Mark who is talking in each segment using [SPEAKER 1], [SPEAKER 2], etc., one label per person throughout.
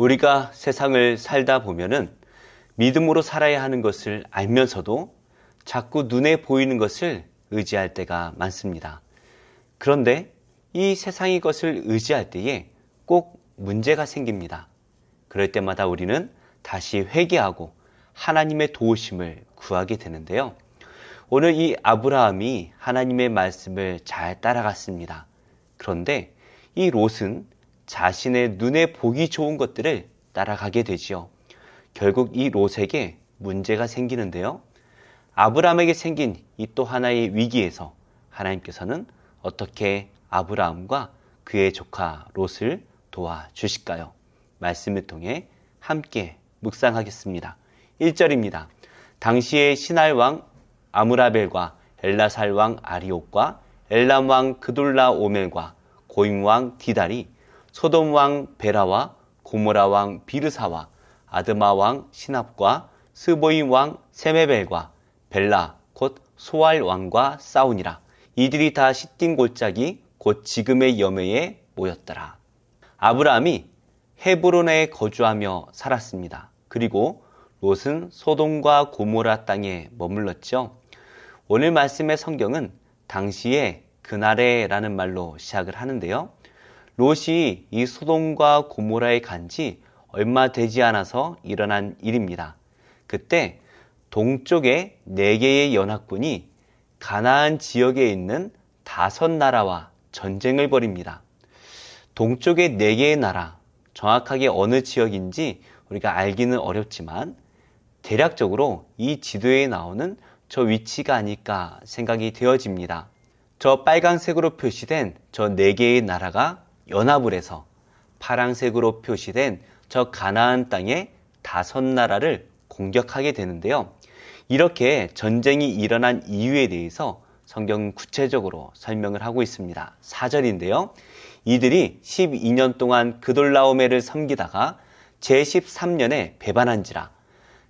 [SPEAKER 1] 우리가 세상을 살다 보면은 믿음으로 살아야 하는 것을 알면서도 자꾸 눈에 보이는 것을 의지할 때가 많습니다. 그런데 이 세상의 것을 의지할 때에 꼭 문제가 생깁니다. 그럴 때마다 우리는 다시 회개하고 하나님의 도우심을 구하게 되는데요. 오늘 이 아브라함이 하나님의 말씀을 잘 따라갔습니다. 그런데 이 롯은 자신의 눈에 보기 좋은 것들을 따라가게 되지요. 결국 이 롯에게 문제가 생기는데요. 아브라함에게 생긴 이 또 하나의 위기에서 하나님께서는 어떻게 아브라함과 그의 조카 롯을 도와주실까요? 말씀을 통해 함께 묵상하겠습니다. 1절입니다. 당시의 시날 왕 아므라벨과 엘라살 왕 아리옥과 엘람 왕 그돌라오멜과 고임 왕 디달이 소돔 왕 베라와 고모라 왕 비르사와 아드마 왕 시납과 스보임 왕 세메벨과 벨라 곧 소알 왕과 싸우니라. 이들이 다 시딤 골짜기 곧 지금의 여매에 모였더라. 아브라함이 헤브론에 거주하며 살았습니다. 그리고 롯은 소돔과 고모라 땅에 머물렀죠. 오늘 말씀의 성경은 당시에 그날에라는 말로 시작을 하는데요. 롯이 이 소돔과 고모라에 간 지 얼마 되지 않아서 일어난 일입니다. 그때 동쪽에 4개의 연합군이 가나안 지역에 있는 5나라와 전쟁을 벌입니다. 동쪽의 4개의 나라, 정확하게 어느 지역인지 우리가 알기는 어렵지만 대략적으로 이 지도에 나오는 저 위치가 아닐까 생각이 되어집니다. 저 빨간색으로 표시된 저 4개의 나라가 연합을 해서 파란색으로 표시된 저 가나안 땅의 5나라를 공격하게 되는데요. 이렇게 전쟁이 일어난 이유에 대해서 성경은 구체적으로 설명을 하고 있습니다. 4절인데요. 이들이 12년 동안 그돌라오멜을 섬기다가 제13년에 배반한지라.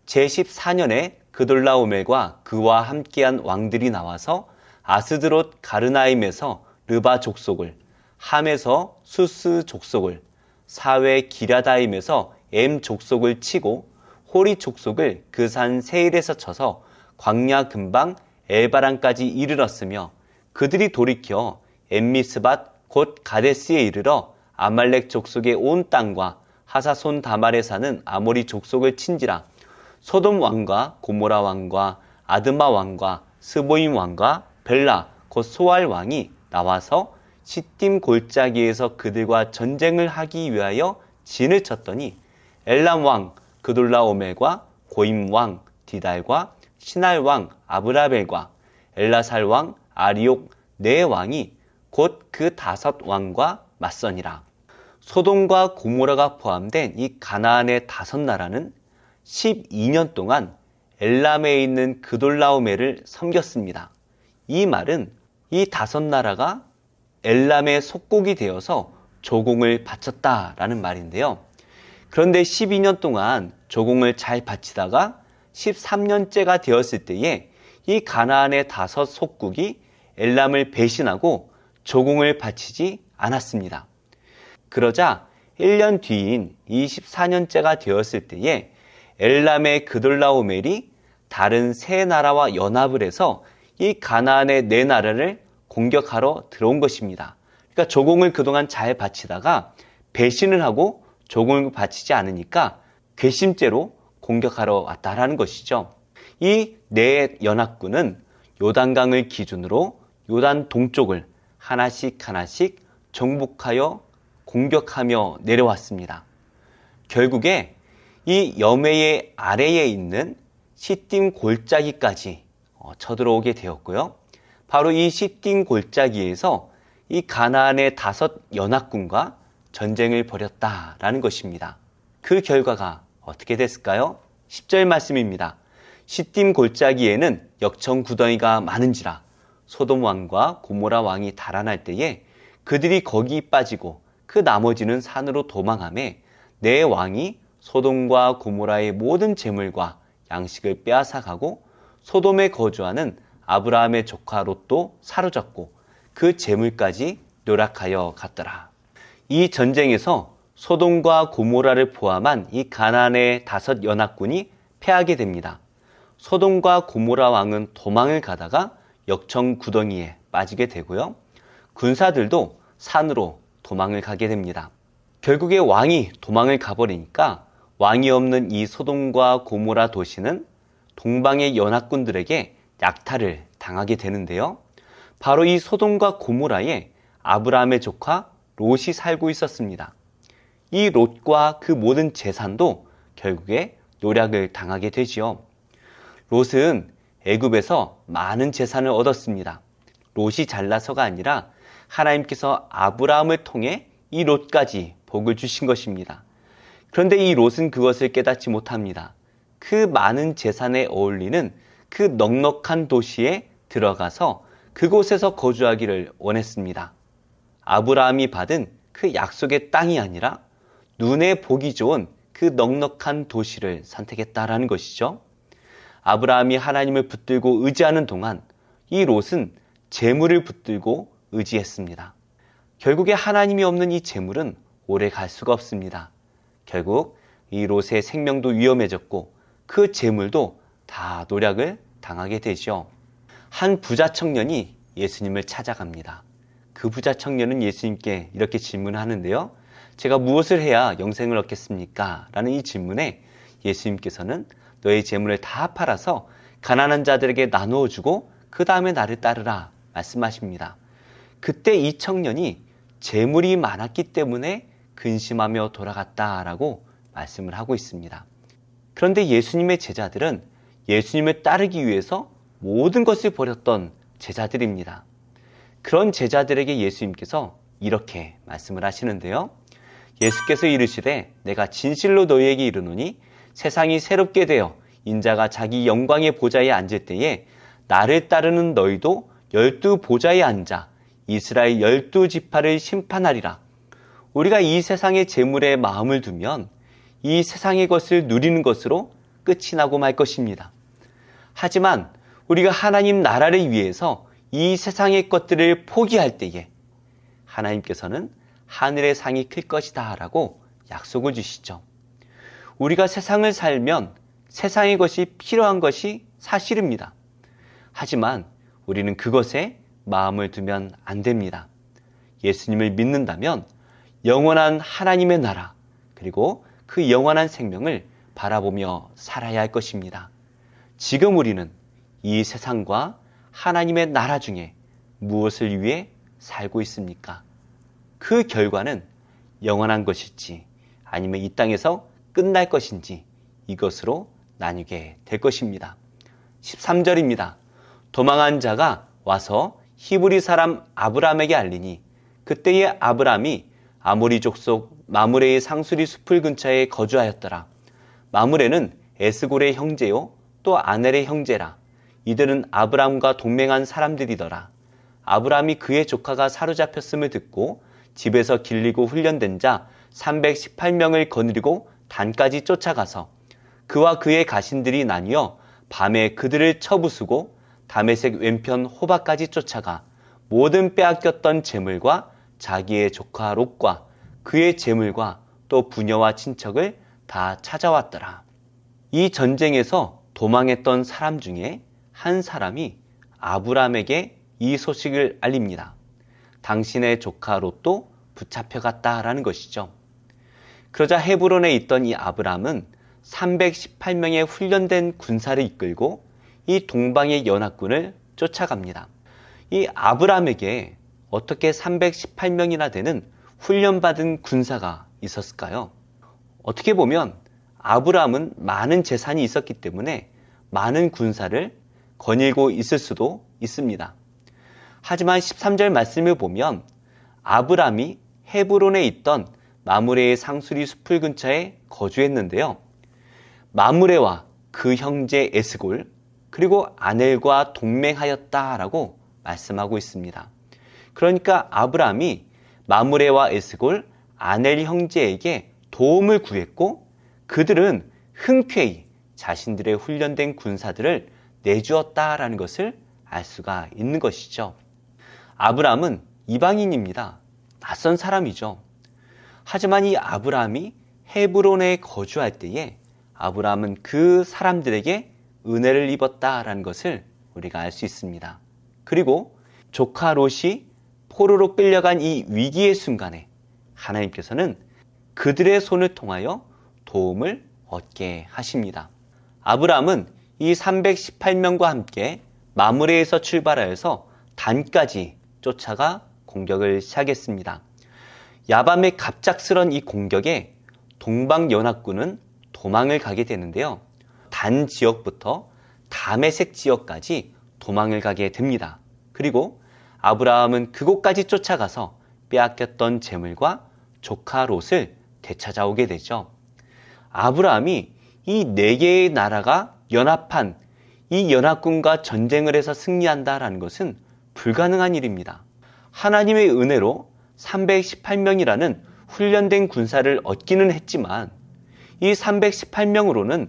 [SPEAKER 1] 제14년에 그돌라오멜과 그와 함께한 왕들이 나와서 아스드롯 가르나임에서 르바 족속을, 함에서 수스 족속을, 사외 기랴다임에서 엠 족속을 치고 호리 족속을 그 산 세일에서 쳐서 광야 근방 엘바란까지 이르렀으며 그들이 돌이켜 엠미스밭 곧 가데스에 이르러 아말렉 족속의 온 땅과 하사손 다말에 사는 아모리 족속을 친지라. 소돔 왕과 고모라 왕과 아드마 왕과 스보임 왕과 벨라 곧 소알 왕이 나와서 시딤 골짜기에서 그들과 전쟁을 하기 위하여 진을 쳤더니 엘람 왕 그돌라오멜과 고임 왕 디달과 시날 왕 아브라벨과 엘라살 왕 아리옥 4왕이 곧 그 5왕과 맞서니라. 소돔과 고모라가 포함된 이 가나안의 5나라는 12년 동안 엘람에 있는 그돌라오멜을 섬겼습니다. 이 말은 이 5나라가 엘람의 속국이 되어서 조공을 바쳤다라는 말인데요. 그런데 12년 동안 조공을 잘 바치다가 13년째가 되었을 때에 이 가나안의 5 속국이 엘람을 배신하고 조공을 바치지 않았습니다. 그러자 1년 뒤인 24년째가 되었을 때에 엘람의 그돌라오멜이 다른 3나라와 연합을 해서 이 가나안의 4나라를 공격하러 들어온 것입니다. 그러니까 조공을 그동안 잘 바치다가 배신을 하고 조공을 바치지 않으니까 괘씸죄로 공격하러 왔다라는 것이죠. 이 4연합군은 요단강을 기준으로 요단 동쪽을 하나씩 정복하여 공격하며 내려왔습니다. 결국에 이 여매의 아래에 있는 시딤 골짜기까지 쳐들어오게 되었고요. 바로 이 시딤 골짜기에서 이 가나안의 5연합군과 전쟁을 벌였다라는 것입니다. 그 결과가 어떻게 됐을까요? 10절 말씀입니다. 시딤 골짜기에는 역청 구덩이가 많은지라 소돔 왕과 고모라 왕이 달아날 때에 그들이 거기 빠지고 그 나머지는 산으로 도망하매 4왕이 소돔과 고모라의 모든 재물과 양식을 빼앗아가고 소돔에 거주하는 아브라함의 조카 롯도 사로잡고 그 재물까지 노략하여 갔더라. 이 전쟁에서 소돔과 고모라를 포함한 이 가나안의 5 연합군이 패하게 됩니다. 소돔과 고모라 왕은 도망을 가다가 역청 구덩이에 빠지게 되고요. 군사들도 산으로 도망을 가게 됩니다. 결국에 왕이 도망을 가버리니까 왕이 없는 이 소돔과 고모라 도시는 동방의 연합군들에게 약탈을 당하게 되는데요. 바로 이 소돔과 고모라에 아브라함의 조카 롯이 살고 있었습니다. 이 롯과 그 모든 재산도 결국에 노략을 당하게 되지요. 롯은 애굽에서 많은 재산을 얻었습니다. 롯이 잘나서가 아니라 하나님께서 아브라함을 통해 이 롯까지 복을 주신 것입니다. 그런데 이 롯은 그것을 깨닫지 못합니다. 그 많은 재산에 어울리는 그 넉넉한 도시에 들어가서 그곳에서 거주하기를 원했습니다. 아브라함이 받은 그 약속의 땅이 아니라 눈에 보기 좋은 그 넉넉한 도시를 선택했다라는 것이죠. 아브라함이 하나님을 붙들고 의지하는 동안 이 롯은 재물을 붙들고 의지했습니다. 결국에 하나님이 없는 이 재물은 오래 갈 수가 없습니다. 결국 이 롯의 생명도 위험해졌고 그 재물도 다 노략을 당하게 되죠. 한 부자 청년이 예수님을 찾아갑니다. 그 부자 청년은 예수님께 이렇게 질문하는데요. 제가 무엇을 해야 영생을 얻겠습니까? 라는 이 질문에 예수님께서는 너의 재물을 다 팔아서 가난한 자들에게 나누어 주고 그 다음에 나를 따르라 말씀하십니다. 그때 이 청년이 재물이 많았기 때문에 근심하며 돌아갔다라고 말씀을 하고 있습니다. 그런데 예수님의 제자들은 예수님을 따르기 위해서 모든 것을 버렸던 제자들입니다. 그런 제자들에게 예수님께서 이렇게 말씀을 하시는데요. 예수께서 이르시되 내가 진실로 너희에게 이르노니 세상이 새롭게 되어 인자가 자기 영광의 보좌에 앉을 때에 나를 따르는 너희도 12 보좌에 앉아 이스라엘 12지파를 심판하리라. 우리가 이 세상의 재물에 마음을 두면 이 세상의 것을 누리는 것으로 끝이 나고 말 것입니다. 하지만 우리가 하나님 나라를 위해서 이 세상의 것들을 포기할 때에 하나님께서는 하늘의 상이 클 것이다 라고 약속을 주시죠. 우리가 세상을 살면 세상의 것이 필요한 것이 사실입니다. 하지만 우리는 그것에 마음을 두면 안 됩니다. 예수님을 믿는다면 영원한 하나님의 나라 그리고 그 영원한 생명을 바라보며 살아야 할 것입니다. 지금 우리는 이 세상과 하나님의 나라 중에 무엇을 위해 살고 있습니까? 그 결과는 영원한 것일지 아니면 이 땅에서 끝날 것인지 이것으로 나뉘게 될 것입니다. 13절입니다. 도망한 자가 와서 히브리 사람 아브라함에게 알리니 그때의 아브라함이 아모리 족속 마므레의 상수리 숲을 근처에 거주하였더라. 마므레는 에스골의 형제요 또 아넬의 형제라. 이들은 아브라함과 동맹한 사람들이더라. 아브라함이 그의 조카가 사로잡혔음을 듣고 집에서 길리고 훈련된 자 318명을 거느리고 단까지 쫓아가서 그와 그의 가신들이 나뉘어 밤에 그들을 쳐부수고 다메섹 왼편 호바까지 쫓아가 모든 빼앗겼던 재물과 자기의 조카 롯과 그의 재물과 또 부녀와 친척을 다 찾아왔더라. 이 전쟁에서 도망했던 사람 중에 한 사람이 아브라함에게 이 소식을 알립니다. 당신의 조카 롯도 붙잡혀갔다라는 것이죠. 그러자 헤브론에 있던 이 아브라함은 318명의 훈련된 군사를 이끌고 이 동방의 연합군을 쫓아갑니다. 이 아브라함에게 어떻게 318명이나 되는 훈련받은 군사가 있었을까요? 어떻게 보면 아브라함은 많은 재산이 있었기 때문에 많은 군사를 거닐고 있을 수도 있습니다. 하지만 13절 말씀을 보면 아브라함이 헤브론에 있던 마므레의 상수리 숲을 근처에 거주했는데요. 마므레와 그 형제 에스골 그리고 아넬과 동맹하였다라고 말씀하고 있습니다. 그러니까 아브라함이 마므레와 에스골, 아넬 형제에게 도움을 구했고 그들은 흔쾌히 자신들의 훈련된 군사들을 내주었다라는 것을 알 수가 있는 것이죠. 아브라함은 이방인입니다. 낯선 사람이죠. 하지만 이 아브라함이 헤브론에 거주할 때에 아브라함은 그 사람들에게 은혜를 입었다라는 것을 우리가 알 수 있습니다. 그리고 조카 롯이 포로로 끌려간 이 위기의 순간에 하나님께서는 그들의 손을 통하여 도움을 얻게 하십니다. 아브라함은 이 318명과 함께 마므레에서 출발하여서 단까지 쫓아가 공격을 시작했습니다. 야밤의 갑작스런 이 공격에 동방연합군은 도망을 가게 되는데요. 단 지역부터 다메섹 지역까지 도망을 가게 됩니다. 그리고 아브라함은 그곳까지 쫓아가서 빼앗겼던 재물과 조카 롯을 되찾아오게 되죠. 아브라함이 이 4개의 나라가 연합한 이 연합군과 전쟁을 해서 승리한다라는 것은 불가능한 일입니다. 하나님의 은혜로 318명이라는 훈련된 군사를 얻기는 했지만 이 318명으로는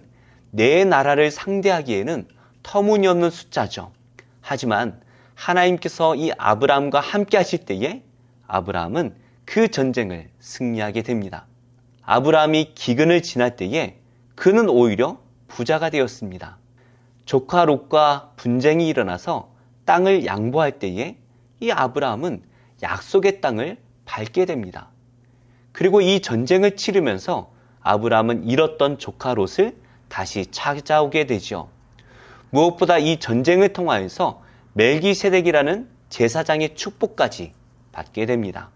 [SPEAKER 1] 4나라를 상대하기에는 터무니없는 숫자죠. 하지만 하나님께서 이 아브라함과 함께 하실 때에 아브라함은 그 전쟁을 승리하게 됩니다. 아브라함이 기근을 지날 때에 그는 오히려 부자가 되었습니다. 조카 롯과 분쟁이 일어나서 땅을 양보할 때에 이 아브라함은 약속의 땅을 밟게 됩니다. 그리고 이 전쟁을 치르면서 아브라함은 잃었던 조카 롯을 다시 찾아오게 되죠. 무엇보다 이 전쟁을 통하여서 멜기세덱이라는 제사장의 축복까지 받게 됩니다.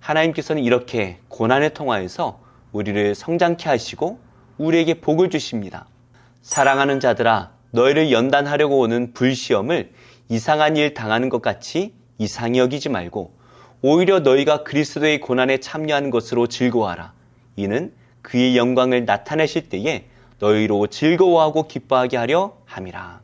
[SPEAKER 1] 하나님께서는 이렇게 고난을 통하여서 우리를 성장케 하시고 우리에게 복을 주십니다. 사랑하는 자들아, 너희를 연단하려고 오는 불시험을 이상한 일 당하는 것 같이 이상히 여기지 말고 오히려 너희가 그리스도의 고난에 참여하는 것으로 즐거워하라. 이는 그의 영광을 나타내실 때에 너희로 즐거워하고 기뻐하게 하려 함이라.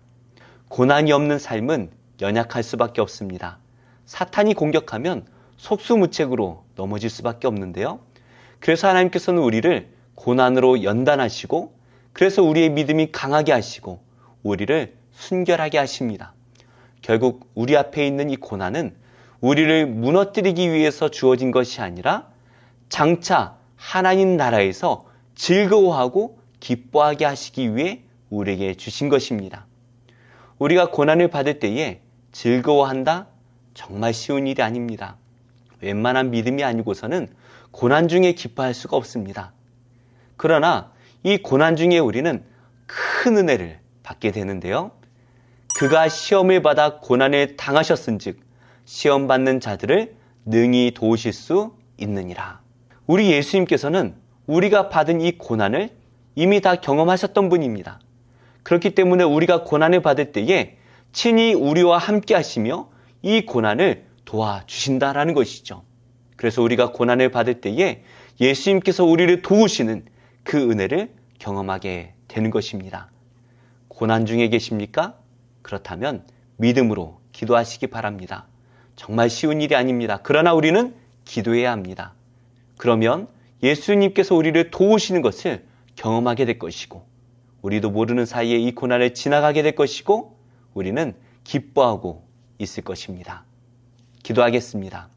[SPEAKER 1] 고난이 없는 삶은 연약할 수밖에 없습니다. 사탄이 공격하면 속수무책으로 넘어질 수밖에 없는데요. 그래서 하나님께서는 우리를 고난으로 연단하시고 그래서 우리의 믿음이 강하게 하시고 우리를 순결하게 하십니다. 결국 우리 앞에 있는 이 고난은 우리를 무너뜨리기 위해서 주어진 것이 아니라 장차 하나님 나라에서 즐거워하고 기뻐하게 하시기 위해 우리에게 주신 것입니다. 우리가 고난을 받을 때에 즐거워한다? 정말 쉬운 일이 아닙니다. 웬만한 믿음이 아니고서는 고난 중에 기뻐할 수가 없습니다. 그러나 이 고난 중에 우리는 큰 은혜를 받게 되는데요. 그가 시험을 받아 고난을 당하셨은즉 시험 받는 자들을 능히 도우실 수 있느니라. 우리 예수님께서는 우리가 받은 이 고난을 이미 다 경험하셨던 분입니다. 그렇기 때문에 우리가 고난을 받을 때에 친히 우리와 함께 하시며 이 고난을 도와주신다라는 것이죠. 그래서 우리가 고난을 받을 때에 예수님께서 우리를 도우시는 그 은혜를 경험하게 되는 것입니다. 고난 중에 계십니까? 그렇다면 믿음으로 기도하시기 바랍니다. 정말 쉬운 일이 아닙니다. 그러나 우리는 기도해야 합니다. 그러면 예수님께서 우리를 도우시는 것을 경험하게 될 것이고 우리도 모르는 사이에 이 고난을 지나가게 될 것이고 우리는 기뻐하고 있을 것입니다. 기도하겠습니다.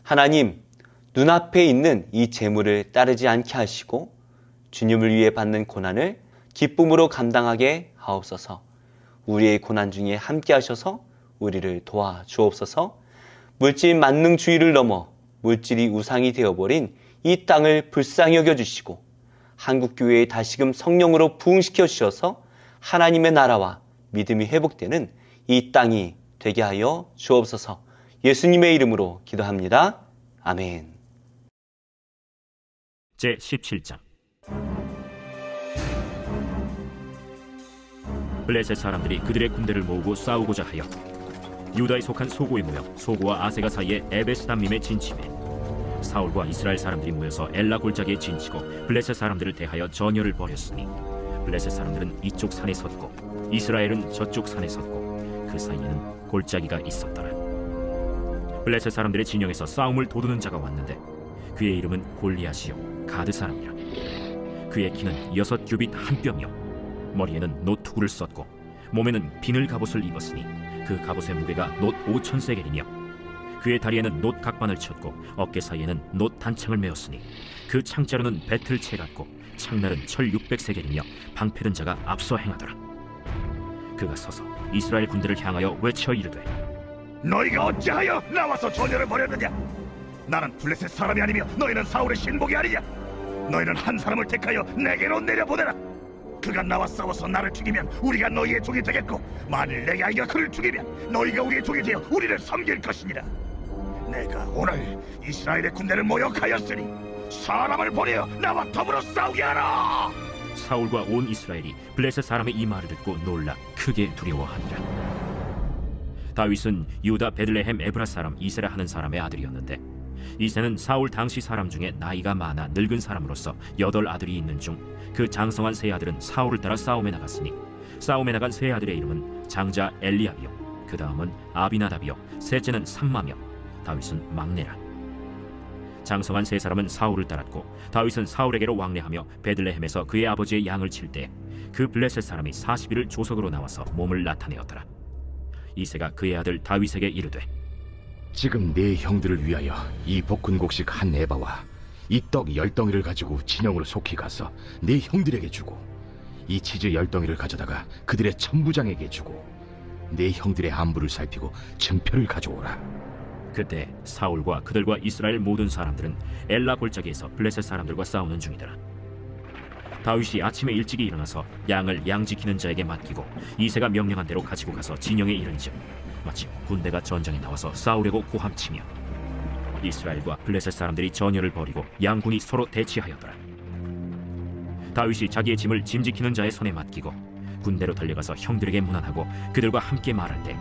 [SPEAKER 1] 하나님, 눈앞에 있는 이 재물을 따르지 않게 하시고 주님을 위해 받는 고난을 기쁨으로 감당하게 하옵소서. 우리의 고난 중에 함께 하셔서 우리를 도와주옵소서. 물질 만능주의를 넘어 물질이 우상이 되어버린 이 땅을 불쌍히 여겨주시고 한국교회에 다시금 성령으로 부흥시켜 주셔서 하나님의 나라와 믿음이 회복되는 이 땅이 되게 하여 주옵소서. 예수님의 이름으로 기도합니다. 아멘.
[SPEAKER 2] 제17장 블레셋 사람들이 그들의 군대를 모으고 싸우고자 하여 유다에 속한 소고에 모여 소고와 아세가 사이에 에베스담림에 진침해 사울과 이스라엘 사람들이 모여서 엘라 골짜기에 진치고 블레셋 사람들을 대하여 전열을 벌였으니 블레셋 사람들은 이쪽 산에 섰고 이스라엘은 저쪽 산에 섰고 그 사이에는 골짜기가 있었더라. 블레셋 사람들의 진영에서 싸움을 도두는 자가 왔는데 그의 이름은 골리앗이요 가드 사람이라. 그의 키는 6규빗 한 뼘이요 머리에는 노투구를 썼고 몸에는 비늘 갑옷을 입었으니 그 갑옷의 무게가 놋 5,000세겔이며 그의 다리에는 놋 각반을 쳤고 어깨 사이에는 놋 단창을 메었으니 그 창자루는 배틀채 같고 창날은 철 600세겔이며 방패든 자가 앞서 행하더라. 그가 서서 이스라엘 군대를 향하여 외쳐 이르되
[SPEAKER 3] 너희가 어찌하여 나와서 전열을 벌였느냐? 나는 블레셋 사람이 아니며 너희는 사울의 신복이 아니냐? 너희는 한 사람을 택하여 내게로 내려보내라. 그가 나와 싸워서 나를 죽이면 우리가 너희의 종이 되겠고, 만일 내가 아이가 그를 죽이면 너희가 우리의 종이 되어 우리를 섬길 것이니라. 내가 오늘 이스라엘의 군대를 모욕하였으니 사람을 보내어 나와 더불어 싸우게 하라.
[SPEAKER 2] 사울과 온 이스라엘이 블레셋 사람의 이 말을 듣고 놀라 크게 두려워하니라. 다윗은 유다 베들레헴 에브라 사람 이세라 하는 사람의 아들이었는데, 이세는 사울 당시 사람 중에 나이가 많아 늙은 사람으로서 8 아들이 있는 중 그 장성한 세 아들은 사울을 따라 싸움에 나갔으니, 싸움에 나간 세 아들의 이름은 장자 엘리압이요, 그 다음은 아비나답이요, 셋째는 삼마며 다윗은 막내라. 장성한 세 사람은 사울을 따랐고, 다윗은 사울에게로 왕래하며 베들레헴에서 그의 아버지의 양을 칠 때 그 블레셋 사람이 40일을 조석으로 나와서 몸을 나타내었더라. 이새가 그의 아들 다윗에게 이르되
[SPEAKER 4] 지금 네 형들을 위하여 이 볶은곡식 한 에바와 이 떡 10덩이를 가지고 진영으로 속히 가서 네 형들에게 주고, 이 치즈 10덩이를 가져다가 그들의 천부장에게 주고, 네 형들의 안부를 살피고 증표를 가져오라.
[SPEAKER 2] 그때 사울과 그들과 이스라엘 모든 사람들은 엘라 골짜기에서 블레셋 사람들과 싸우는 중이더라. 다윗이 아침에 일찍이 일어나서 양을 양 지키는 자에게 맡기고 이새가 명령한 대로 가지고 가서 진영에 이른즉 마침 군대가 전장에 나와서 싸우려고 고함치며, 이스라엘과 블레셋 사람들이 전열을 벌이고 양군이 서로 대치하였더라. 다윗이 자기의 짐을 짐 지키는 자의 손에 맡기고 군대로 달려가서 형들에게 문안하고 그들과 함께 말할 때,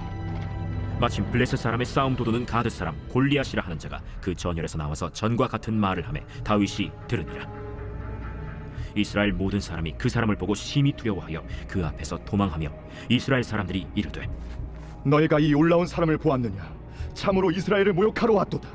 [SPEAKER 2] 마침 블레셋 사람의 싸움 도두는 가드 사람 골리앗이라 하는 자가 그 전열에서 나와서 전과 같은 말을 하매 다윗이 들으니라. 이스라엘 모든 사람이 그 사람을 보고 심히 두려워하여 그 앞에서 도망하며, 이스라엘 사람들이 이르되
[SPEAKER 5] 너희가 이 올라온 사람을 보았느냐? 참으로 이스라엘을 모욕하러 왔도다.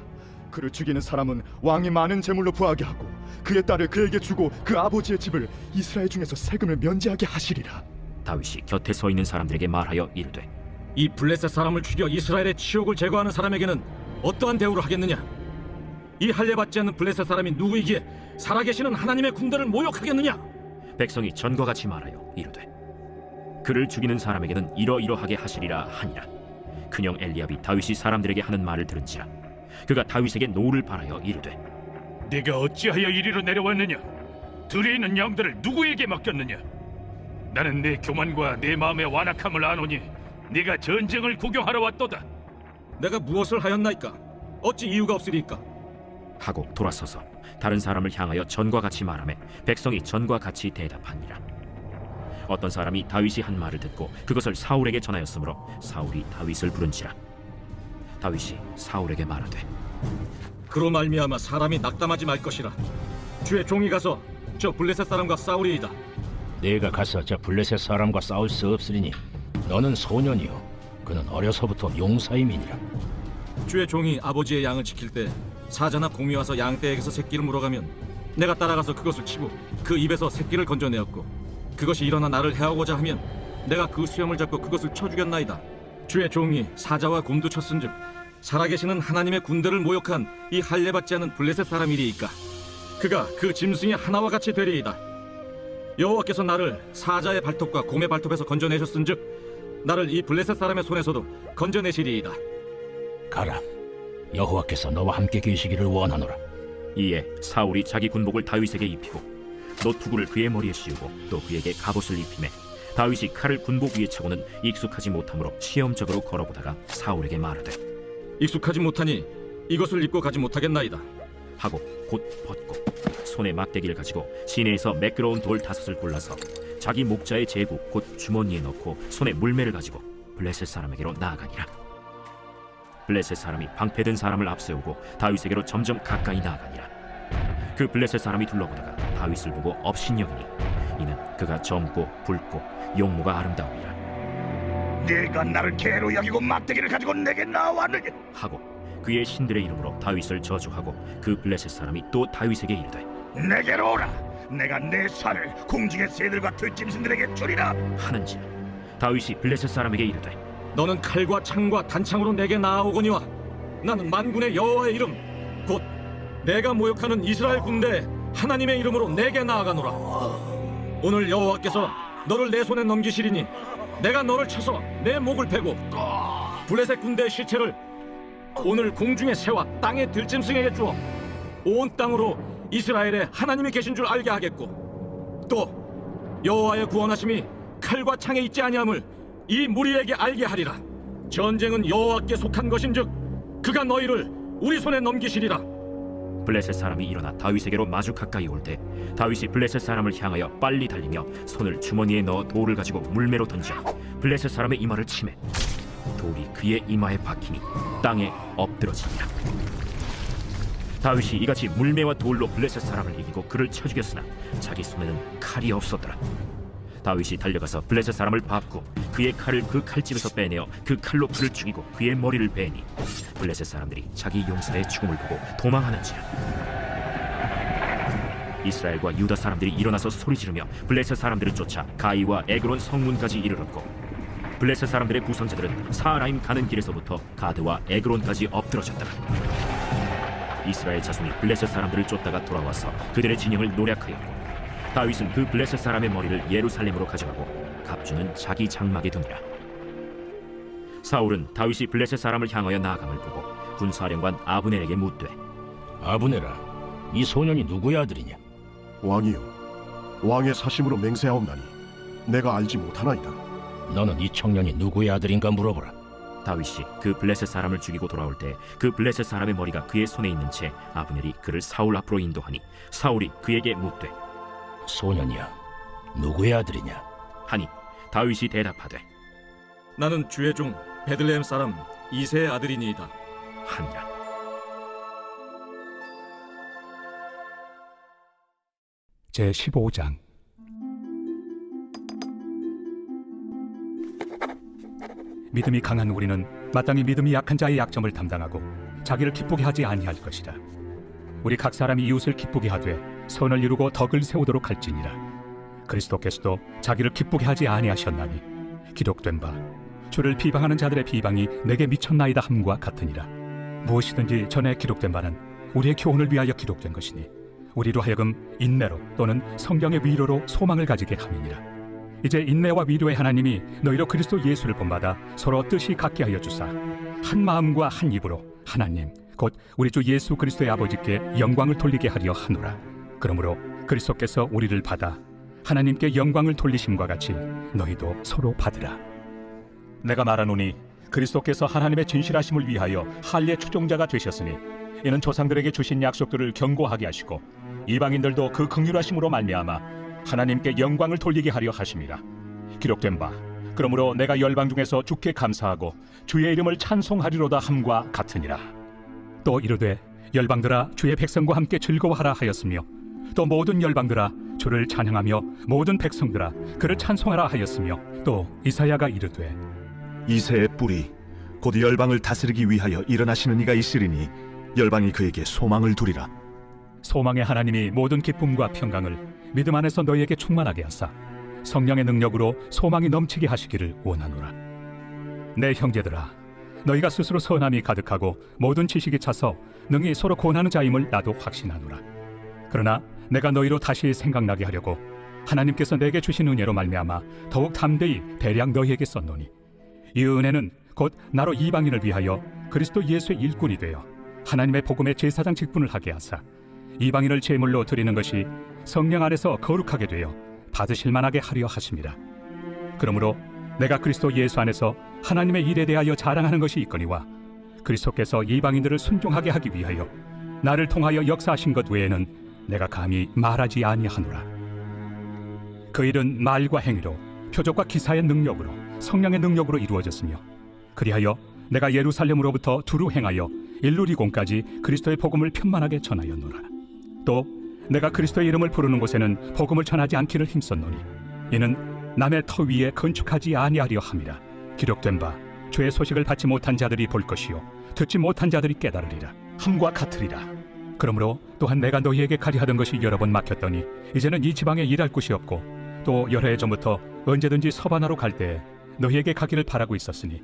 [SPEAKER 5] 그를 죽이는 사람은 왕이 많은 재물로 부하게 하고 그의 딸을 그에게 주고 그 아버지의 집을 이스라엘 중에서 세금을 면제하게 하시리라.
[SPEAKER 2] 다윗이 곁에 서 있는 사람들에게 말하여 이르되
[SPEAKER 6] 이 블레셋 사람을 죽여 이스라엘의 치욕을 제거하는 사람에게는 어떠한 대우를 하겠느냐? 이 할례받지 않는 블레셋 사람이 누구이기에 살아계시는 하나님의 군대를 모욕하겠느냐?
[SPEAKER 2] 백성이 전과 같이 말하여 이르되 그를 죽이는 사람에게는 이러이러하게 하시리라 하니라. 그녕 엘리압이 다윗이 사람들에게 하는 말을 들은지라 그가 다윗에게 노를 바라여 이르되
[SPEAKER 3] 네가 어찌하여 이리로 내려왔느냐? 들에 있는 양들을 누구에게 맡겼느냐? 나는 내 교만과 내 마음의 완악함을 아노니 네가 전쟁을 구경하러 왔도다.
[SPEAKER 6] 내가 무엇을 하였나이까? 어찌 이유가 없으리까?
[SPEAKER 2] 하고 돌아서서 다른 사람을 향하여 전과 같이 말하매 백성이 전과 같이 대답하니라. 어떤 사람이 다윗이 한 말을 듣고 그것을 사울에게 전하였으므로 사울이 다윗을 부른지라. 다윗이 사울에게 말하되
[SPEAKER 6] 그로 말미암아 사람이 낙담하지 말 것이라. 주의 종이 가서 저 블레셋 사람과 싸우리이다.
[SPEAKER 7] 내가 가서 저 블레셋 사람과 싸울 수 없으리니 너는 소년이요 그는 어려서부터 용사임이니라.
[SPEAKER 6] 주의 종이 아버지의 양을 지킬 때 사자나 곰이 와서 양떼에게서 새끼를 물어가면 내가 따라가서 그것을 치고 그 입에서 새끼를 건져내었고, 그것이 일어나 나를 해하고자 하면 내가 그 수염을 잡고 그것을 쳐 죽였나이다. 주의 종이 사자와 곰도 쳤은즉 살아계시는 하나님의 군대를 모욕한 이 할례받지 않은 블레셋 사람이리이까. 그가 그 짐승이 하나와 같이 되리이다. 여호와께서 나를 사자의 발톱과 곰의 발톱에서 건져내셨은즉 나를 이 블레셋 사람의 손에서도 건져내시리이다.
[SPEAKER 7] 가라, 여호와께서 너와 함께 계시기를 원하노라.
[SPEAKER 2] 이에 사울이 자기 군복을 다윗에게 입히고 노투구를 그의 머리에 씌우고 또 그에게 갑옷을 입히매 다윗이 칼을 군복 위에 차고는 익숙하지 못하므로 시험적으로 걸어보다가 사울에게 말하되
[SPEAKER 6] 익숙하지 못하니 이것을 입고 가지 못하겠나이다.
[SPEAKER 2] 하고 곧 벗고 손에 막대기를 가지고 시내에서 매끄러운 돌 5을 골라서 자기 목자의 제구 곧 주머니에 넣고 손에 물매를 가지고 블레셋 사람에게로 나아가니라. 블레셋 사람이 방패든 사람을 앞세우고 다윗에게로 점점 가까이 나아가니라. 그 블레셋 사람이 둘러보다가 다윗을 보고 업신여기니 이는 그가 젊고 붉고 용모가 아름다움이라.
[SPEAKER 3] 네가 나를 개로 여기고 막대기를 가지고 내게 나왔느냐?
[SPEAKER 2] 하고 그의 신들의 이름으로 다윗을 저주하고 그 블레셋 사람이 또 다윗에게 이르되
[SPEAKER 3] 내게로 오라. 내가 내 살을 궁중의 새들과 들짐승들에게 주리라.
[SPEAKER 2] 하는지라. 다윗이 블레셋 사람에게 이르되
[SPEAKER 6] 너는 칼과 창과 단창으로 내게 나아오거니와 나는 만군의 여호와의 이름 곧 내가 모욕하는 이스라엘 군대 하나님의 이름으로 내게 나아가노라. 오늘 여호와께서 너를 내 손에 넘기시리니 내가 너를 쳐서 내 목을 베고 블레셋 군대의 시체를 오늘 공중의 새와 땅의 들짐승에게 주어 온 땅으로 이스라엘에 하나님이 계신 줄 알게 하겠고 또 여호와의 구원하심이 칼과 창에 있지 아니함을 이 무리에게 알게 하리라. 전쟁은 여호와께 속한 것인즉 그가 너희를 우리 손에 넘기시리라.
[SPEAKER 2] 블레셋 사람이 일어나 다윗에게로 마주 가까이 올 때 다윗이 블레셋 사람을 향하여 빨리 달리며 손을 주머니에 넣어 돌을 가지고 물매로 던져 블레셋 사람의 이마를 치매 돌이 그의 이마에 박히니 땅에 엎드러지니라. 다윗이 이같이 물매와 돌로 블레셋 사람을 이기고 그를 쳐 죽였으나 자기 손에는 칼이 없었더라. 다윗이 달려가서 블레셋 사람을 밟고 그의 칼을 그 칼집에서 빼내어 그 칼로 그를 죽이고 그의 머리를 베니 블레셋 사람들이 자기 용사의 죽음을 보고 도망하는지라. 이스라엘과 유다 사람들이 일어나서 소리 지르며 블레셋 사람들을 쫓아 가이와 에그론 성문까지 이르렀고 블레셋 사람들의 부상자들은 사하라임 가는 길에서부터 가드와 에그론까지 엎드러졌더라. 이스라엘 자손이 블레셋 사람들을 쫓다가 돌아와서 그들의 진영을 노략하였고 다윗은 그 블레셋 사람의 머리를 예루살렘으로 가져가고 갑주는 자기 장막에 두니라. 사울은 다윗이 블레셋 사람을 향하여 나아감을 보고 군사령관 아브넬에게 묻되
[SPEAKER 7] 아브네라, 이 소년이 누구의 아들이냐?
[SPEAKER 8] 왕이여, 왕의 사심으로 맹세하옵나니 내가 알지 못하나이다.
[SPEAKER 7] 너는 이 청년이 누구의 아들인가 물어보라.
[SPEAKER 2] 다윗이 그 블레셋 사람을 죽이고 돌아올 때 그 블레셋 사람의 머리가 그의 손에 있는 채 아브넬이 그를 사울 앞으로 인도하니 사울이 그에게 묻되
[SPEAKER 7] 소년이야, 누구의 아들이냐?
[SPEAKER 2] 하니 다윗이 대답하되
[SPEAKER 6] 나는 주의 종 베들레헴 사람 이새의 아들이니이다
[SPEAKER 2] 하니라.
[SPEAKER 9] 제15장 믿음이 강한 우리는 마땅히 믿음이 약한 자의 약점을 담당하고 자기를 기쁘게 하지 아니할 것이라. 우리 각 사람이 이웃을 기쁘게 하되 선을 이루고 덕을 세우도록 할지니라. 그리스도께서도 자기를 기쁘게 하지 아니하셨나니 기록된 바 주를 비방하는 자들의 비방이 내게 미쳤나이다 함과 같으니라. 무엇이든지 전에 기록된 바는 우리의 교훈을 위하여 기록된 것이니 우리로 하여금 인내로 또는 성경의 위로로 소망을 가지게 함이니라. 이제 인내와 위로의 하나님이 너희로 그리스도 예수를 본받아 서로 뜻이 같게 하여 주사 한 마음과 한 입으로 하나님 곧 우리 주 예수 그리스도의 아버지께 영광을 돌리게 하려 하노라. 그러므로 그리스도께서 우리를 받아 하나님께 영광을 돌리심과 같이 너희도 서로 받으라. 내가 말하노니 그리스도께서 하나님의 진실하심을 위하여 할례 추종자가 되셨으니 이는 조상들에게 주신 약속들을 견고하게 하시고 이방인들도 그 긍휼하심으로 말미암아 하나님께 영광을 돌리게 하려 하심이라. 기록된 바 그러므로 내가 열방 중에서 주께 감사하고 주의 이름을 찬송하리로다 함과 같으니라. 또 이르되 열방들아 주의 백성과 함께 즐거워하라 하였으며 또 모든 열방들아 주를 찬양하며 모든 백성들아 그를 찬송하라 하였으며 또 이사야가 이르되
[SPEAKER 3] 이새의 뿔이 곧 열방을 다스리기 위하여 일어나시는 이가 있으리니 열방이 그에게 소망을 두리라.
[SPEAKER 9] 소망의 하나님이 모든 기쁨과 평강을 믿음 안에서 너희에게 충만하게 하사 성령의 능력으로 소망이 넘치게 하시기를 원하노라. 내 형제들아, 너희가 스스로 선함이 가득하고 모든 지식이 차서 능히 서로 권하는 자임을 나도 확신하노라. 그러나 내가 너희로 다시 생각나게 하려고 하나님께서 내게 주신 은혜로 말미암아 더욱 담대히 대량 너희에게 썼노니 이 은혜는 곧 나로 이방인을 위하여 그리스도 예수의 일꾼이 되어 하나님의 복음의 제사장 직분을 하게 하사 이방인을 제물로 드리는 것이 성령 안에서 거룩하게 되어 받으실 만하게 하려 하심이라. 그러므로 내가 그리스도 예수 안에서 하나님의 일에 대하여 자랑하는 것이 있거니와 그리스도께서 이방인들을 순종하게 하기 위하여 나를 통하여 역사하신 것 외에는 내가 감히 말하지 아니하노라. 그 일은 말과 행위로 표적과 기사의 능력으로 성령의 능력으로 이루어졌으며 그리하여 내가 예루살렘으로부터 두루 행하여 일루리곤까지 그리스도의 복음을 편만하게 전하였노라. 또 내가 그리스도의 이름을 부르는 곳에는 복음을 전하지 않기를 힘썼노니 이는 남의 터 위에 건축하지 아니하려 함이라. 기록된 바 주의 소식을 받지 못한 자들이 볼 것이요 듣지 못한 자들이 깨달으리라 함과 같으리라. 그러므로 또한 내가 너희에게 가리 하던 것이 여러 번 막혔더니 이제는 이 지방에 일할 곳이 없고 또 여러 해 전부터 언제든지 서바나로 갈 때에 너희에게 가기를 바라고 있었으니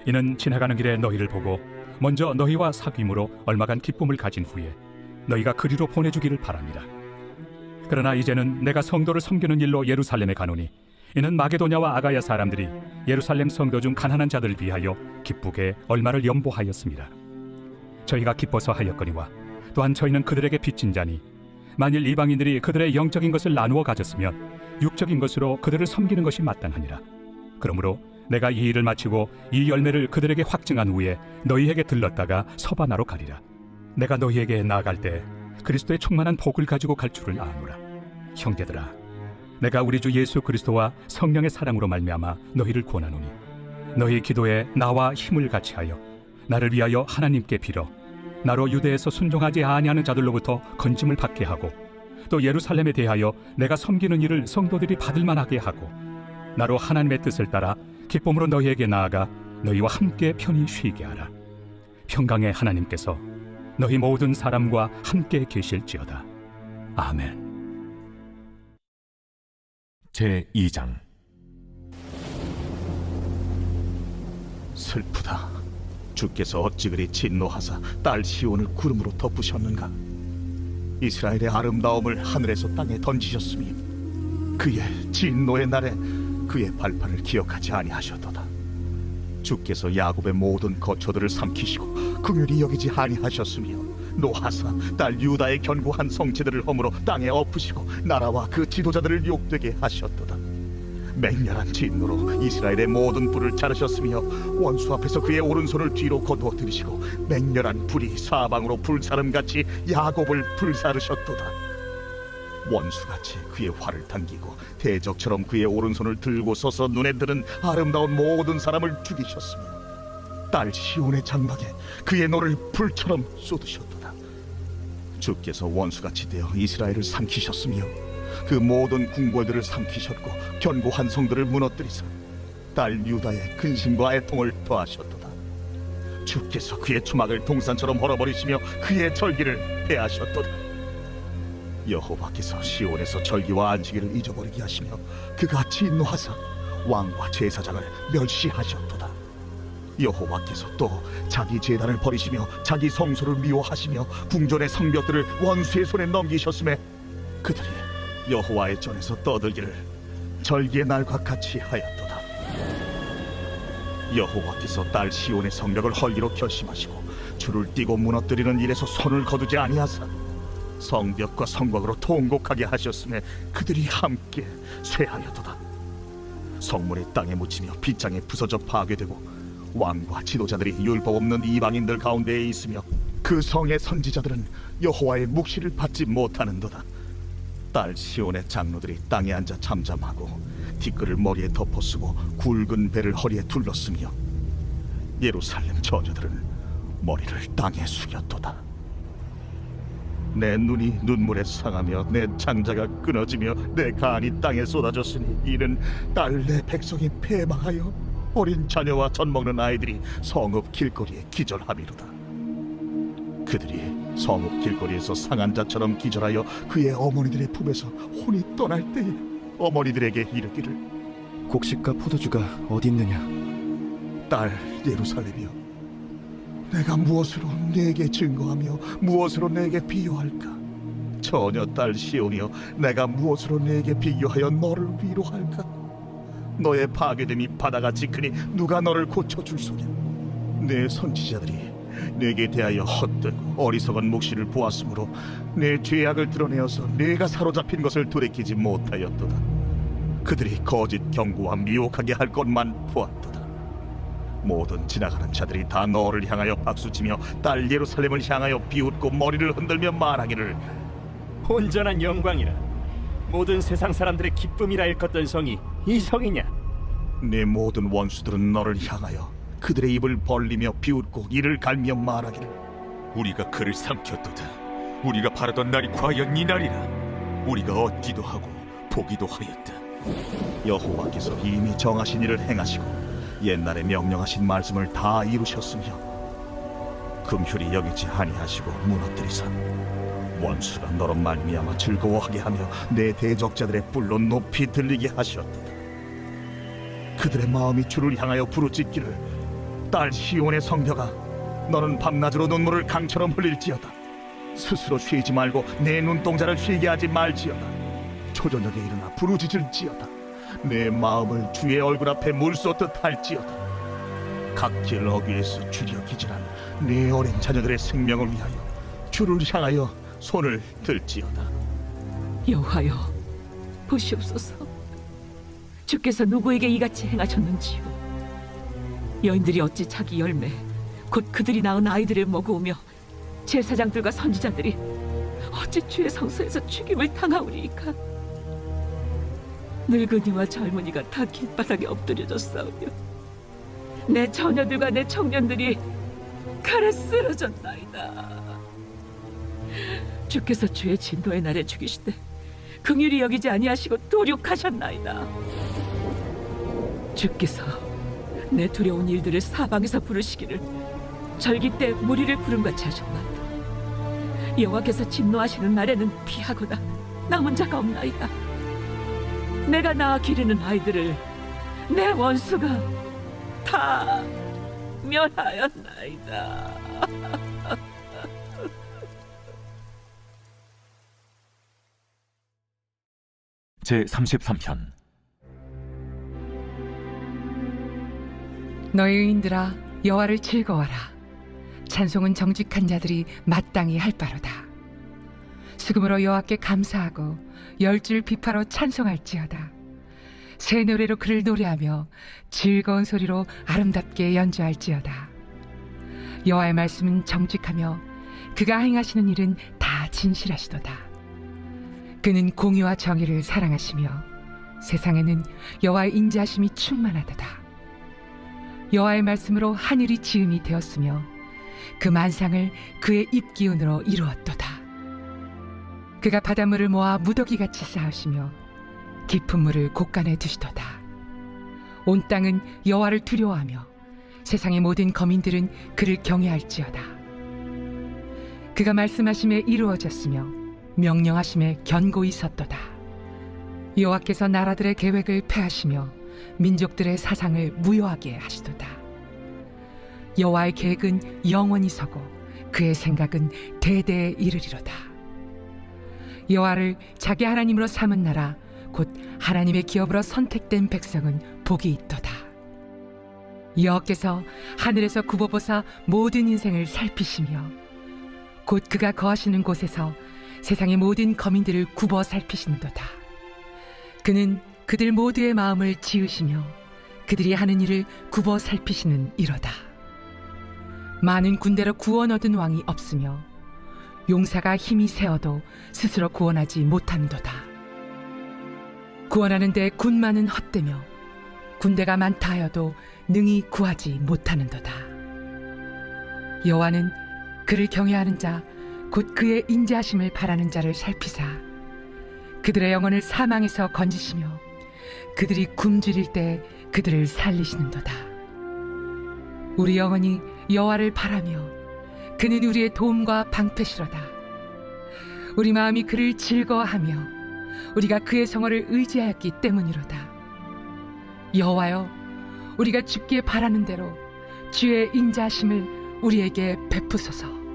[SPEAKER 9] 이는 지나가는 길에 너희를 보고 먼저 너희와 사귐으로 얼마간 기쁨을 가진 후에 너희가 그리로 보내주기를 바랍니다. 그러나 이제는 내가 성도를 섬기는 일로 예루살렘에 가노니 이는 마게도냐와 아가야 사람들이 예루살렘 성도 중 가난한 자들을 위하여 기쁘게 얼마를 염보하였습니다. 저희가 기뻐서 하였거니와 또한 저희는 그들에게 빚진 자니 만일 이방인들이 그들의 영적인 것을 나누어 가졌으면 육적인 것으로 그들을 섬기는 것이 마땅하니라. 그러므로 내가 이 일을 마치고 이 열매를 그들에게 확증한 후에 너희에게 들렀다가 서바나로 가리라. 내가 너희에게 나아갈 때 그리스도의 충만한 복을 가지고 갈 줄을 아노라. 형제들아, 내가 우리 주 예수 그리스도와 성령의 사랑으로 말미암아 너희를 권하노니 너희 기도에 나와 힘을 같이하여 나를 위하여 하나님께 빌어 나로 유대에서 순종하지 아니하는 자들로부터 건짐을 받게 하고 또 예루살렘에 대하여 내가 섬기는 일을 성도들이 받을 만하게 하고 나로 하나님의 뜻을 따라 기쁨으로 너희에게 나아가 너희와 함께 편히 쉬게 하라. 평강의 하나님께서 너희 모든 사람과 함께 계실지어다. 아멘.
[SPEAKER 10] 제2장.
[SPEAKER 3] 슬프다. 주께서 어찌 그리 진노하사 딸 시온을 구름으로 덮으셨는가. 이스라엘의 아름다움을 하늘에서 땅에 던지셨으며 그의 진노의 날에 그의 발판을 기억하지 아니하셨도다. 주께서 야곱의 모든 거처들을 삼키시고 긍휼히 여기지 아니하셨으며 노하사 딸 유다의 견고한 성체들을 허물어 땅에 엎으시고 나라와 그 지도자들을 욕되게 하셨도다. 맹렬한 진노로 이스라엘의 모든 뿔을 자르셨으며 원수 앞에서 그의 오른손을 뒤로 거두어 들이시고 맹렬한 불이 사방으로 불사름같이 야곱을 불사르셨도다. 원수같이 그의 활을 당기고 대적처럼 그의 오른손을 들고 서서 눈에 드는 아름다운 모든 사람을 죽이셨으며 딸 시온의 장막에 그의 노를 불처럼 쏟으셨도다. 주께서 원수같이 되어 이스라엘을 삼키셨으며 그 모든 궁궐들을 삼키셨고 견고한 성들을 무너뜨리사 딸 유다의 근심과 애통을 더하셨도다. 주께서 그의 추막을 동산처럼 헐어버리시며 그의 절기를 폐하셨도다. 여호와께서 시온에서 절기와 안식일을 잊어버리게 하시며 그가 진노하사 왕과 제사장을 멸시하셨도다. 여호와께서 또 자기 제단을 버리시며 자기 성소를 미워하시며 궁전의 성벽들을 원수의 손에 넘기셨음에 그들이 여호와의 전에서 떠들기를 절기의 날과 같이 하였도다. 여호와께서 딸 시온의 성벽을 헐기로 결심하시고 줄을 띠고 무너뜨리는 일에서 손을 거두지 아니하사 성벽과 성곽으로 통곡하게 하셨음에 그들이 함께 쇠하였도다. 성문이 땅에 묻히며 빗장에 부서져 파괴되고 왕과 지도자들이 율법 없는 이방인들 가운데에 있으며 그 성의 선지자들은 여호와의 묵시를 받지 못하는도다. 딸 시온의 장로들이 땅에 앉아 잠잠하고 티끌을 머리에 덮어쓰고 굵은 배를 허리에 둘렀으며 예루살렘 처녀들은 머리를 땅에 숙였도다. 내 눈이 눈물에 상하며 내 장자가 끊어지며 내 간이 땅에 쏟아졌으니 이는 딸 내 백성이 패망하여 어린 자녀와 젖 먹는 아이들이 성읍 길거리에 기절함이로다. 그들이 성읍 길거리에서 상한 자처럼 기절하여 그의 어머니들의 품에서 혼이 떠날 때에 어머니들에게 이르기를
[SPEAKER 5] 곡식과 포도주가 어디 있느냐?
[SPEAKER 3] 딸 예루살렘이여, 내가 무엇으로 네게 증거하며 무엇으로 네게 비유할까? 처녀 딸 시온이여, 내가 무엇으로 네게 비교하여 너를 위로할까? 너의 파괴됨이 바다같이 크니 누가 너를 고쳐줄 소냐? 내 선지자들이 내게 대하여 헛되고 어리석은 묵시를 보았으므로 내 죄악을 드러내어서 내가 사로잡힌 것을 돌이키지 못하였도다. 그들이 거짓 경고와 미혹하게 할 것만 보았도다. 모든 지나가는 자들이 다 너를 향하여 박수치며 딸 예루살렘을 향하여 비웃고 머리를 흔들며 말하기를
[SPEAKER 11] 온전한 영광이라 모든 세상 사람들의 기쁨이라 일컫던 성이 이 성이냐?
[SPEAKER 3] 내 모든 원수들은 너를 향하여 그들의 입을 벌리며 비웃고 이를 갈며 말하기를
[SPEAKER 10] 우리가 그를 삼켰도다. 우리가 바라던 날이 과연 이 날이라. 우리가 얻기도 하고 보기도 하였다.
[SPEAKER 3] 여호와께서 이미 정하신 일을 행하시고 옛날에 명령하신 말씀을 다 이루셨으며 긍휼히 여기지 아니하시고 무너뜨리사 원수가 너로 말미암아 즐거워하게 하며 내 대적자들의 뿔로 높이 들리게 하셨도다. 그들의 마음이 주를 향하여 부르짖기를 딸 시온의 성벽아, 너는 밤낮으로 눈물을 강처럼 흘릴지어다. 스스로 쉬지 말고 내 눈동자를 쉬게 하지 말지어다. 초저녁에 일어나 부르짖을지어다. 내 마음을 주의 얼굴 앞에 물 쏟듯 할지어다. 각길 어귀에서 주려 기진한 내 어린 자녀들의 생명을 위하여 주를 향하여 손을 들지어다.
[SPEAKER 12] 여호와여, 보시옵소서. 주께서 누구에게 이같이 행하셨는지요? 여인들이 어찌 자기 열매 곧 그들이 낳은 아이들을 먹으며 제사장들과 선지자들이 어찌 주의 성소에서 죽임을 당하오리이까? 늙은이와 젊은이가 다 길바닥에 엎드려졌사오며 내 처녀들과 내 청년들이 칼에 쓰러졌나이다. 주께서 주의 진노의 날에 죽이시되 긍휼히 여기지 아니하시고 도륙하셨나이다. 주께서 내 두려운 일들을 사방에서 부르시기를 절기 때 무리를 부름같이 하셨나이다. 여호와께서 진노하시는 날에는 피하거나 남은 자가 없나이다. 내가 낳아 기르는 아이들을 내 원수가 다 멸하였나이다.
[SPEAKER 10] 제33편.
[SPEAKER 13] 너희 의인들아, 여호와를 즐거워하라. 찬송은 정직한 자들이 마땅히 할 바로다. 수금으로 여호와께 감사하고 열줄 비파로 찬송할지어다. 새 노래로 그를 노래하며 즐거운 소리로 아름답게 연주할지어다. 여호와의 말씀은 정직하며 그가 행하시는 일은 다 진실하시도다. 그는 공의와 정의를 사랑하시며 세상에는 여호와의 인자하심이 충만하도다. 여호와의 말씀으로 하늘이 지음이 되었으며 그 만상을 그의 입기운으로 이루었도다. 그가 바닷물을 모아 무더기같이 쌓으시며 깊은 물을 곳간에 두시도다. 온 땅은 여호와를 두려워하며 세상의 모든 거민들은 그를 경외할지어다. 그가 말씀하심에 이루어졌으며 명령하심에 견고히 섰도다. 여호와께서 나라들의 계획을 폐하시며 민족들의 사상을 무효하게 하시도다. 여호와의 계획은 영원히 서고 그의 생각은 대대에 이르리로다. 여호와를 자기 하나님으로 삼은 나라 곧 하나님의 기업으로 선택된 백성은 복이 있도다. 여호와께서 하늘에서 굽어보사 모든 인생을 살피시며 곧 그가 거하시는 곳에서 세상의 모든 거민들을 굽어 살피시는도다. 그는 그들 모두의 마음을 지으시며 그들이 하는 일을 굽어 살피시는 이로다. 많은 군대로 구원 얻은 왕이 없으며 용사가 힘이 세어도 스스로 구원하지 못함도다. 구원하는데 군마는 헛되며 군대가 많다 하여도 능히 구하지 못하는도다. 여호와는 그를 경외하는 자 곧 그의 인자하심을 바라는 자를 살피사 그들의 영혼을 사망에서 건지시며 그들이 굶주릴 때 그들을 살리시는도다. 우리 영혼이 여호와를 바라며 그는 우리의 도움과 방패시로다. 우리 마음이 그를 즐거워하며 우리가 그의 성호를 의지하였기 때문이로다. 여호와여, 우리가 주께 바라는 대로 주의 인자하심을 우리에게 베푸소서.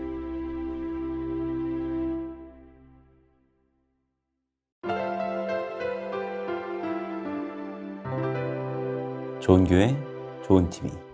[SPEAKER 1] 좋은 교회, 좋은 TV.